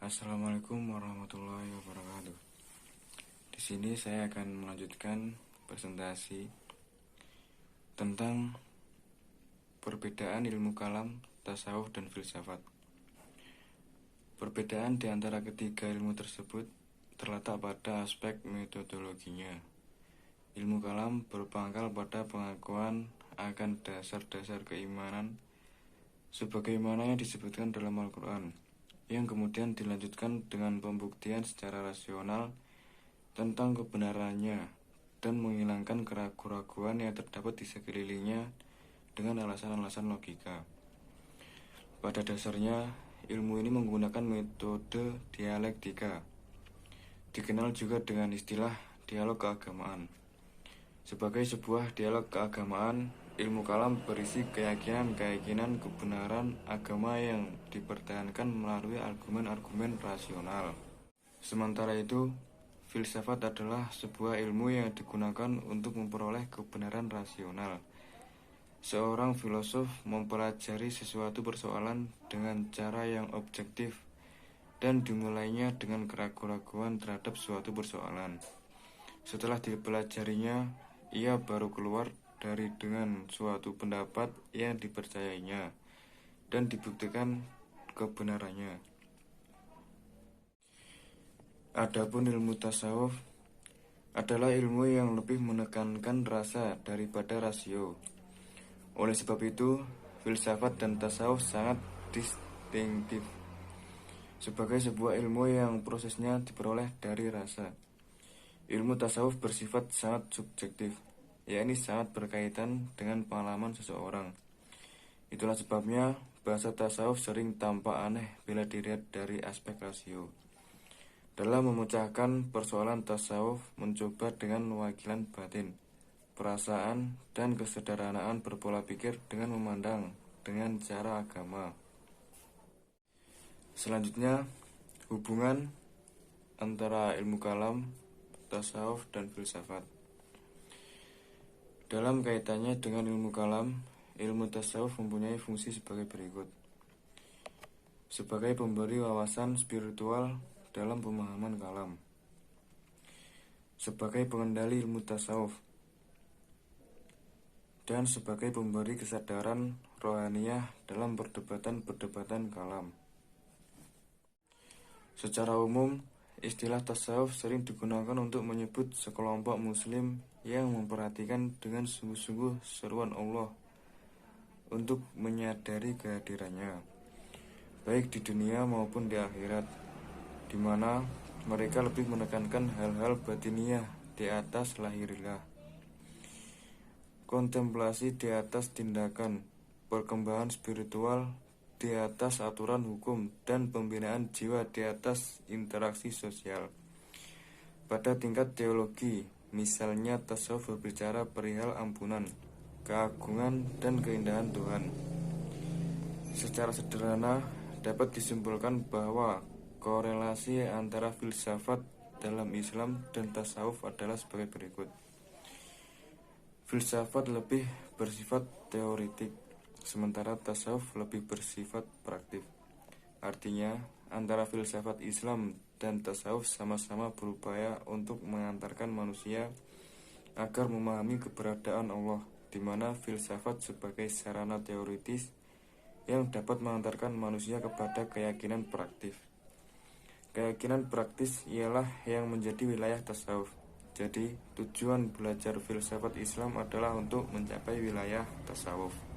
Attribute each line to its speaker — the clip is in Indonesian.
Speaker 1: Assalamualaikum warahmatullahi wabarakatuh. Di sini saya akan melanjutkan presentasi tentang perbedaan ilmu kalam, tasawuf, dan filsafat. Perbedaan di antara ketiga ilmu tersebut terletak pada aspek metodologinya. Ilmu kalam berpangkal pada pengakuan akan dasar-dasar keimanan sebagaimana yang disebutkan dalam Al-Quran, yang kemudian dilanjutkan dengan pembuktian secara rasional tentang kebenarannya dan menghilangkan keraguan-keraguan yang terdapat di sekelilingnya dengan alasan-alasan logika. Pada dasarnya, ilmu ini menggunakan metode dialektika, dikenal juga dengan istilah dialog keagamaan. Sebagai sebuah dialog keagamaan, ilmu kalam berisi keyakinan-keyakinan kebenaran agama yang dipertahankan melalui argumen-argumen rasional. Sementara itu, filsafat adalah sebuah ilmu yang digunakan untuk memperoleh kebenaran rasional. Seorang filosof mempelajari sesuatu persoalan dengan cara yang objektif dan dimulainya dengan keraguan-keraguan terhadap suatu persoalan. Setelah dipelajarinya, ia baru keluar dengan suatu pendapat yang dipercayainya dan dibuktikan kebenarannya. Adapun ilmu tasawuf adalah ilmu yang lebih menekankan rasa daripada rasio. Oleh sebab itu, filsafat dan tasawuf sangat distinktif sebagai sebuah ilmu yang prosesnya diperoleh dari rasa. Ilmu tasawuf bersifat sangat subjektif, yakni sangat berkaitan dengan pengalaman seseorang. Itulah sebabnya bahasa tasawuf sering tampak aneh bila dilihat dari aspek rasio. Dalam memecahkan persoalan, tasawuf mencoba dengan wakilan batin, perasaan, dan kesederhanaan berpola pikir dengan memandang dengan cara agama. Selanjutnya, hubungan antara ilmu kalam, tasawuf, dan filsafat. Dalam kaitannya dengan ilmu kalam, ilmu tasawuf mempunyai fungsi sebagai berikut. Sebagai pemberi wawasan spiritual dalam pemahaman kalam, sebagai pengendali ilmu tasawuf, dan sebagai pemberi kesadaran rohaniyah dalam perdebatan-perdebatan kalam. Secara umum, istilah tasawuf sering digunakan untuk menyebut sekelompok muslim yang memperhatikan dengan sungguh-sungguh seruan Allah untuk menyadari kehadirannya, baik di dunia maupun di akhirat, di mana mereka lebih menekankan hal-hal batiniyah di atas lahiriah, kontemplasi di atas tindakan, perkembangan spiritual di atas aturan hukum, dan pembinaan jiwa di atas interaksi sosial. Pada tingkat teologi, misalnya tasawuf berbicara perihal ampunan, keagungan, dan keindahan Tuhan. Secara sederhana, dapat disimpulkan bahwa korelasi antara filsafat dalam Islam dan tasawuf adalah sebagai berikut. Filsafat lebih bersifat teoritik, sementara tasawuf lebih bersifat praktik. Artinya, antara filsafat Islam dan tasawuf sama-sama berupaya untuk mengantarkan manusia agar memahami keberadaan Allah, di mana filsafat sebagai sarana teoritis yang dapat mengantarkan manusia kepada keyakinan praktis. Keyakinan praktis ialah yang menjadi wilayah tasawuf. Jadi, tujuan belajar filsafat Islam adalah untuk mencapai wilayah tasawuf.